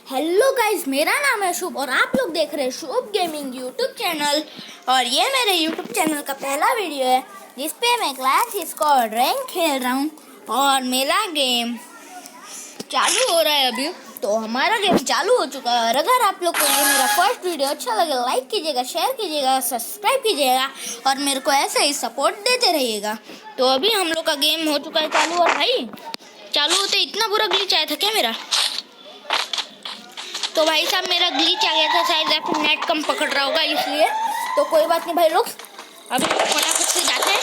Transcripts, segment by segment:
Hello guys, मेरा नाम है शुभ और आप लोग देख रहे हैं शुभ गेमिंग यूट्यूब चैनल। और ये मेरे यूट्यूब चैनल का पहला वीडियो है जिसपे मैं क्लास स्क्वाड रैंक खेल रहा हूँ और मेरा गेम चालू हो रहा है अभी। तो हमारा गेम चालू हो चुका है और अगर आप लोग को ये मेरा फर्स्ट वीडियो अच्छा लगे लाइक कीजिएगा, शेयर कीजिएगा, सब्सक्राइब कीजिएगा और मेरे को ऐसे ही सपोर्ट देते रहिएगा। तो अभी हम लोग का गेम हो चुका है चालू। और भाई चालू होते इतना बुरा ग्लिच आया था क्या मेरा? तो भाई साहब मेरा ग्लिच आ गया था, शायद आपको नेट कम पकड़ रहा होगा इसलिए। तो कोई बात नहीं भाई लोग, अभी फटाफट से जाते हैं।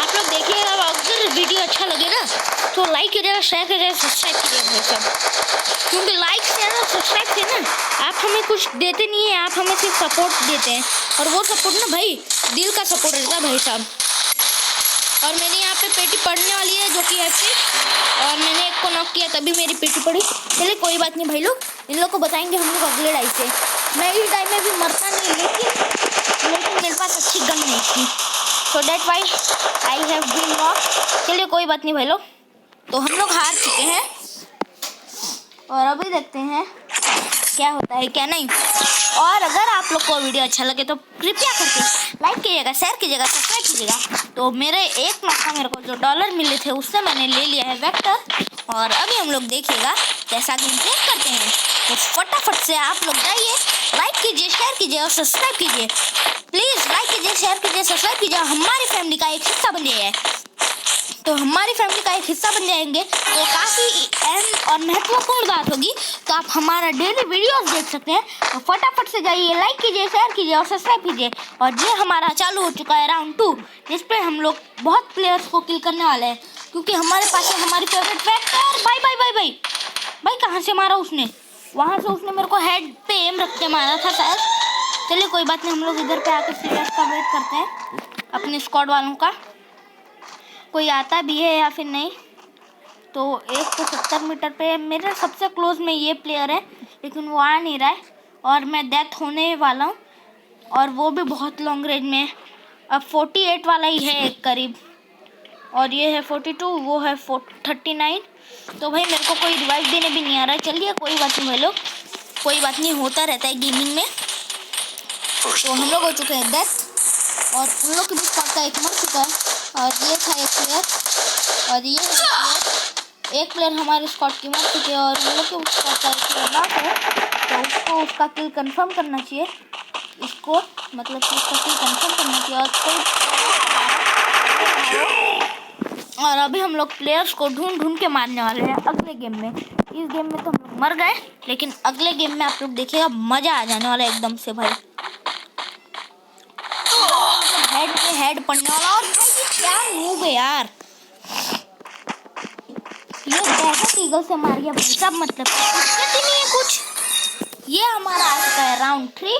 आप लोग देखिएगा, अगर वीडियो अच्छा लगे ना तो लाइक कीजिएगा, शेयर कीजिएगा, सब्सक्राइब कीजिएगा भाई साहब। क्योंकि लाइक से ना सब्सक्राइब से ना आप हमें कुछ देते नहीं है, आप हमें सिर्फ सपोर्ट देते हैं और वो सपोर्ट ना भाई दिल का सपोर्ट रहता है भाई साहब। और मेरी यहाँ पे पेटी पड़ने वाली है जो कि है फिर, और मैंने एक को नॉक किया तभी मेरी पेटी पड़ी। चलिए कोई बात नहीं भाई लोग, इन लोग को बताएंगे हम लोग अगले डाई से। मैं इस डाई में भी मरता नहीं, लेकिन मेरे पास अच्छी गन नहीं थी, so that why I have been knock. चलिए कोई बात नहीं भाई लोग, तो हम लोग हार चुके हैं और अभी देखते हैं क्या होता है क्या नहीं। और अगर आप लोग को वीडियो अच्छा लगे तो कृपया करके लाइक कीजिएगा, शेयर कीजिएगा, सब्सक्राइब कीजिएगा। तो मेरे एक मौका मेरे को जो डॉलर मिले थे उससे मैंने ले लिया है वेक्टर और अभी हम लोग देखिएगा कैसा गेम प्ले करते हैं। तो फटाफट से आप लोग जाइए, लाइक कीजिए, शेयर कीजिए और सब्सक्राइब कीजिए। प्लीज़ लाइक कीजिए, शेयर कीजिए, सब्सक्राइब कीजिए, हमारी फैमिली का एक हिस्सा बन जाइए। तो हमारी फैमिली का एक हिस्सा बन जाएंगे तो काफ़ी अहम और महत्वपूर्ण बात होगी। तो आप हमारा डेली वीडियोस देख सकते हैं। तो फटाफट से जाइए, लाइक कीजिए, शेयर कीजिए और सब्सक्राइब कीजिए। और ये हमारा चालू हो चुका है राउंड 2, जिस पे हम लोग बहुत प्लेयर्स को किल करने वाले हैं क्योंकि हमारे पास है हमारी फेवरेट वेक्टर। भाई भाई भाई भाई भाई कहाँ से मारा उसने? वहाँ से उसने मेरे को हेड पे एम रख के मारा था शायद। चलिए कोई बात नहीं, हम लोग इधर पे आकर सीरियस का वेट करते हैं अपने स्क्वाड वालों का, कोई आता भी है या फिर नहीं। तो 170 मीटर पे मेरे सबसे क्लोज में ये प्लेयर है लेकिन वो आ नहीं रहा है और मैं डेथ होने वाला हूँ और वो भी बहुत लॉन्ग रेंज में। अब 48 वाला ही है एक करीब और ये है 42, वो है 39। तो भाई मेरे को कोई रिवाइव देने भी नहीं आ रहा है। चलिए कोई बात नहीं भाई लोग, कोई बात नहीं, होता रहता है गेमिंग में। तो हम लोग हो चुके हैं डेथ और उन लोग के बीच का एक मर चुका है और ये था एक प्लेयर और ये एक प्लेयर हमारे स्क्वाड की मर चुके हैं और उन लोग के स्क्वाड का एक प्लेयर नॉक है। तो उसको उसका किल कंफर्म करना चाहिए, इसको मतलब कि उसका किल कंफर्म करना चाहिए। और अभी हम लोग प्लेयर्स को ढूंढ ढूंढ के मारने वाले हैं अगले गेम में। इस गेम में तो हम लोग मर गए लेकिन अगले गेम में आप लोग देखिएगा मज़ा आ जाने वाला है एकदम से भाई। हेड पे हेड पड़ने वाला और भाई ये क्या मूव है यार, ये डेजर्ट ईगल से मार गया भाई साहब, मतलब दिक्कत ही नहीं है कुछ। ये हमारा आ चुका है राउंड 3।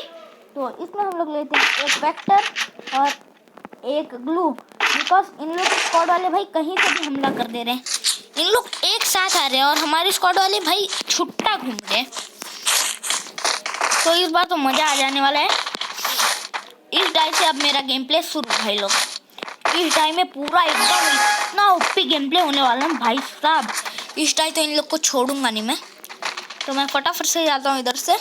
तो इसमें हम लोग लेते हैं एक वेक्टर और एक ग्लू, बिकॉज इन लोग स्क्वाड वाले भाई कहीं से भी हमला कर दे रहे हैं। इन लोग एक साथ आ रहे हैं और हमारे स्क्वाड वाले भाई छुट्टा घूम रहे हैं। तो इस बार तो मज़ा आ जाने वाला है। इस डाई से अब मेरा गेम प्ले शुरू भाई लोग। इस डाई में पूरा एकदम इतना ओपी गेम प्ले होने वाला है भाई साहब। इस डाई तो इन लोग को छोड़ूंगा नहीं मैं, तो मैं फटाफट से जाता हूँ इधर से।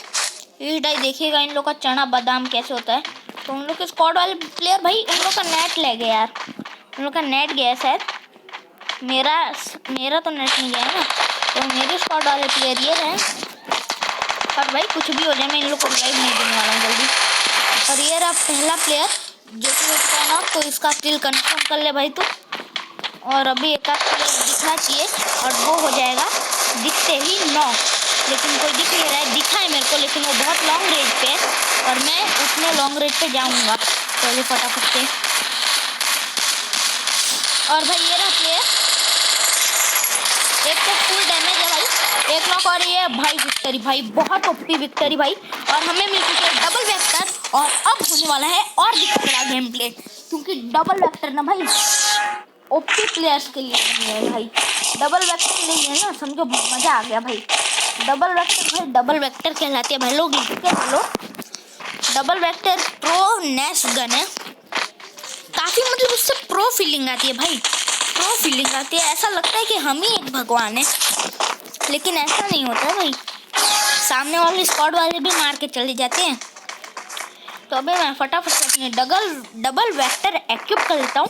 इस डाई देखिएगा इन लोग का चना बादाम कैसे होता है। तो उन लोग के स्क्वाड वाले प्लेयर भाई उन लोग का नेट ले गया यार, उन लोग का नेट गया शायद। मेरा तो नेट नहीं गया ना, तो मेरे स्क्वाड वाले प्लेयर ये रहे। पर भाई कुछ भी हो जाए मैं इन लोग को रिवाइव नहीं देने वाला हूँ जल्दी। और ये रहा पहला प्लेयर जो कि हो चुका है ना, तो इसका किल कंफर्म कर ले भाई तू। और अभी एक आध प्लेयर दिखना चाहिए और वो हो जाएगा दिखते ही 9, लेकिन कोई दिख नहीं रहा है। दिखा है मेरे को लेकिन वो बहुत लॉन्ग रेंज पे है और मैं उतने लॉन्ग रेंज पे जाऊंगा। चलिए फटाफट से। और भाई ये रहा प्लेयर, एक तो फुल डैमेज है भाई, एक नॉक। और ये भाई विक्टरी, भाई बहुत ओपी विक्टरी भाई। और हमें मिल चुके हैं डबल वेक्टर और अब होने वाला है और दिक्कत वाला गेम प्ले, क्योंकि डबल वेक्टर ना भाई ओपी प्लेयर्स के लिए नहीं है भाई। डबल वेक्टर नहीं है ना, समझो मज़ा आ गया भाई। डबल वेक्टर भाई डबल वेक्टर कहलाती है भाई लोग, डबल वेक्टर प्रो नेस गन है। काफ़ी मतलब उससे प्रो फीलिंग आती है भाई, प्रो फीलिंग आती है। ऐसा लगता है कि हम ही एक भगवान है, लेकिन ऐसा नहीं होता है भाई। सामने वाले स्क्वाड वाले भी मार के चले जाते हैं। तो अभी मैं फटाफट से अपने डबल वेक्टर एक्यूब कर लेता हूँ।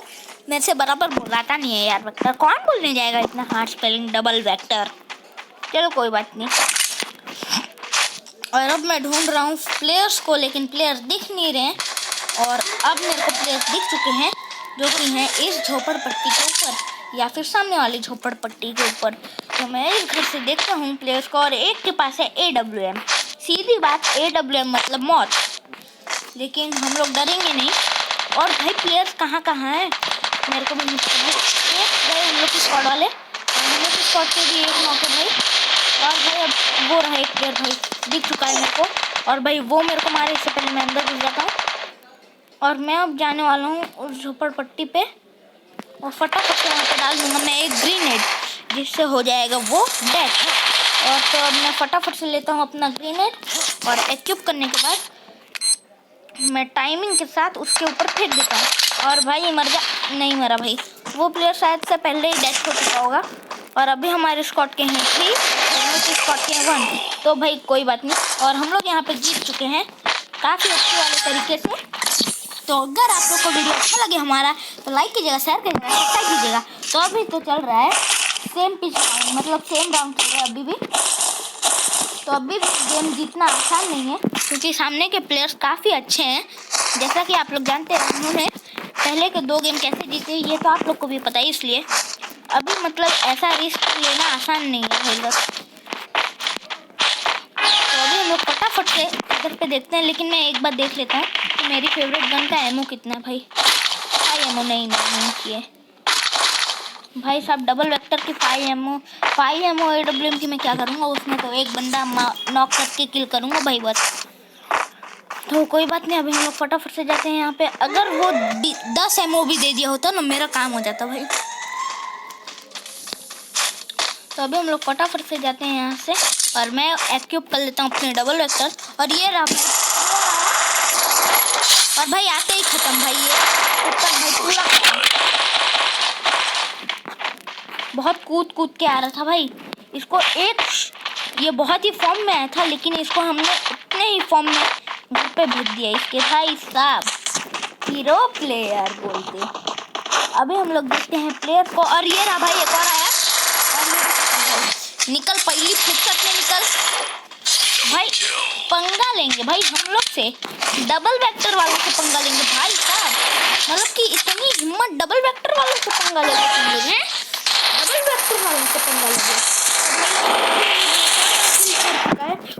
मेरे से बराबर बोलाता नहीं है यार वेक्टर, कौन बोलने जाएगा इतना हार्ड स्पेलिंग डबल वेक्टर। चलो कोई बात नहीं। और अब मैं ढूंढ रहा हूँ प्लेयर्स को, लेकिन प्लेयर्स दिख नहीं रहे हैं। और अब मेरे को प्लेयर्स दिख चुके हैं जो कि हैं इस झोपड़पट्टी के ऊपर या फिर सामने वाली झोपड़पट्टी के ऊपर। तो मैं इस घर से देखता हूँ प्लेयर्स को, और एक के पास है AWM। सीधी बात, AWM मतलब मौत, लेकिन हम लोग डरेंगे नहीं। और भाई प्लेयर्स कहाँ कहाँ है मेरे को भी नहीं पता। एक गए हम लोग की स्क्वाड वाले, और हम लोग की स्क्वाड से भी एक नॉक है भाई। और भाई अब वो रहा एक प्लेयर भाई, दिख चुका है मेरे को। और भाई वो मेरे को मारे, इससे पहले मैं अंदर घुस जाता हूँ। और मैं अब जाने वाला हूँ उस झोपड़पट्टी पे, और फटाफट से वहाँ पे डाल दूँगा मैं एक ग्रेनेड, जिससे हो जाएगा वो डेड। और तो अब मैं फटाफट से लेता हूँ अपना ग्रेनेड, और एक्यूब करने के बाद मैं टाइमिंग के साथ उसके ऊपर फेंक देता हूँ। और भाई मर जा, नहीं मरा भाई। वो प्लेयर शायद से पहले ही डेथ हो चुका होगा। और अभी हमारे स्क्वाड के हैं 3, हम लोग के स्क्वाड के हैं 1। तो भाई कोई बात नहीं, और हम लोग यहाँ पे जीत चुके हैं काफ़ी अच्छे वाले तरीके से। तो अगर आप लोग को वीडियो अच्छा लगे हमारा, तो लाइक कीजिएगा, शेयर कीजिएगा, सब्सक्राइब कीजिएगा। तो अभी तो चल रहा है सेम पिच, मतलब सेम राउंड चल रहा है अभी भी। तो अभी भी गेम जीतना आसान नहीं है, क्योंकि सामने के प्लेयर्स काफ़ी अच्छे हैं। जैसा कि आप लोग जानते हैं उन्होंने पहले के 2 गेम कैसे जीते, ये तो आप लोग को भी पता है। इसलिए अभी मतलब ऐसा रिस्क लेना आसान नहीं है भाई लोग। तो अभी हम लोग फटाफट से इधर पे देखते हैं, लेकिन मैं एक बार देख लेता हूँ कि मेरी फेवरेट गन का एमओ कितना है भाई। 5 एमओ नहीं किए भाई साहब, डबल वेक्टर की 5 एमओ AWM की मैं क्या करूँगा, उसमें तो एक बंदा नॉक करके किल करूँगा भाई बस। तो कोई बात नहीं, अभी हम लोग फटाफट से जाते हैं यहाँ पे। अगर वो 10 एमओ भी दे दिया होता ना, मेरा काम हो जाता भाई। तो अभी हम लोग फटाफट से जाते हैं यहाँ से, और मैं एक्यूब कर लेता हूँ अपने डबल वेक्टर। और ये रहा, और भाई आते ही खत्म भाई, ये ऊपर भाई पूरा खत्म। बहुत कूद के आ रहा था भाई। इसको ये बहुत ही फॉर्म में आया था, लेकिन इसको हमने उतने ही फॉर्म में घर पे भेज दिया। इसके भाई साहब हीरो प्लेयर बोलते। अभी हम लोग देखते हैं प्लेयर को, और ये रहा भाई एक और आया। निकल, पहली फुर्सत में निकल भाई। पंगा लेंगे भाई हम लोग से, डबल वेक्टर वालों से पंगा लेंगे भाई साहब। मतलब कि इतनी हिम्मत डबल वेक्टर वालों से पंगा लेंगे हैं, डबल वेक्टर वालों से पंगा लेंगे।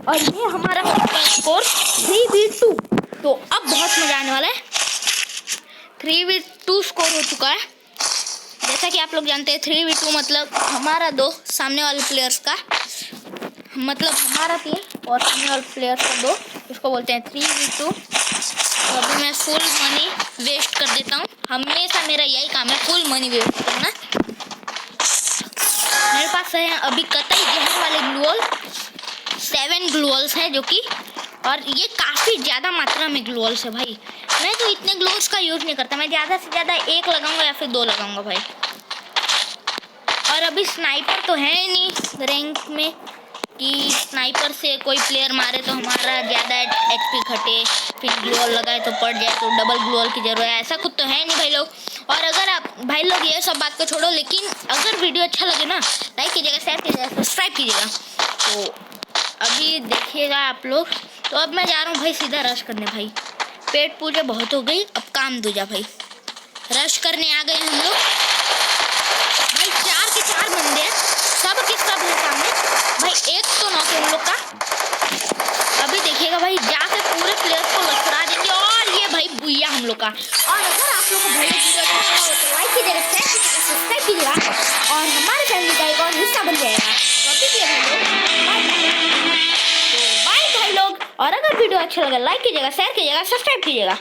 और ये हमारा स्कोर 3v2। तो अब बहुत मजा आने वाला है। 3v2 स्कोर हो चुका है। जैसा कि आप लोग जानते हैं 3v2 मतलब हमारा 2, सामने वाले प्लेयर्स का, मतलब हमारा 3 और सामने वाले प्लेयर्स का 2, इसको बोलते हैं 3v2। तो अभी मैं फुल मनी वेस्ट कर देता हूँ। हमेशा मेरा यही काम है, फुल मनी वेस्ट करना। मेरे पास है अभी कतई जहर वाले ग्लूअल, 7 ग्लूअल्स हैं जो कि, और ये काफ़ी ज़्यादा मात्रा में ग्लूअल्स है भाई। मैं तो इतने ग्लूअल्स का यूज़ नहीं करता, मैं ज़्यादा से ज़्यादा 1 लगाऊंगा या फिर 2 लगाऊंगा भाई। और अभी स्नाइपर तो है ही नहीं रैंक में कि स्नाइपर से कोई प्लेयर मारे तो हमारा ज़्यादा HP घटे, फिर ग्लूअल लगाए तो पड़ जाए, तो डबल ग्लूअल की ज़रूरत है, ऐसा कुछ तो है नहीं भाई लोग। और अगर आप भाई लोग ये सब बात को छोड़ो, लेकिन अगर वीडियो अच्छा लगे ना, लाइक कीजिएगा, शेयर कीजिएगा, सब्सक्राइब कीजिएगा। तो अभी देखिएगा आप लोग। तो अब मैं जा रहा हूँ भाई सीधा रश करने भाई। पेट पूजा बहुत हो गई, अब काम दूजा भाई। रश करने आ गए हम लोग भाई। 4 के 4 बंदे हैं, सब के सब है सामने भाई। एक तो नॉक है उन लोग का। अभी देखिएगा भाई, जाके पूरे प्लेयर्स को लसरा देंगे। और ये भाई बुइया हम लोग का। और अगर आप लोग को भाई वीडियो अच्छा लगा हो तो लाइक कीजिएगा, शेयर कीजिएगा, सब्सक्राइब कीजिएगा, और हमारे फैमिली का एक और हिस्सा बन जाएगा। तो अभी के लिए भाई लोग, और अगर वीडियो अच्छा लगा लाइक कीजिएगा, शेयर कीजिएगा, सब्सक्राइब कीजिएगा।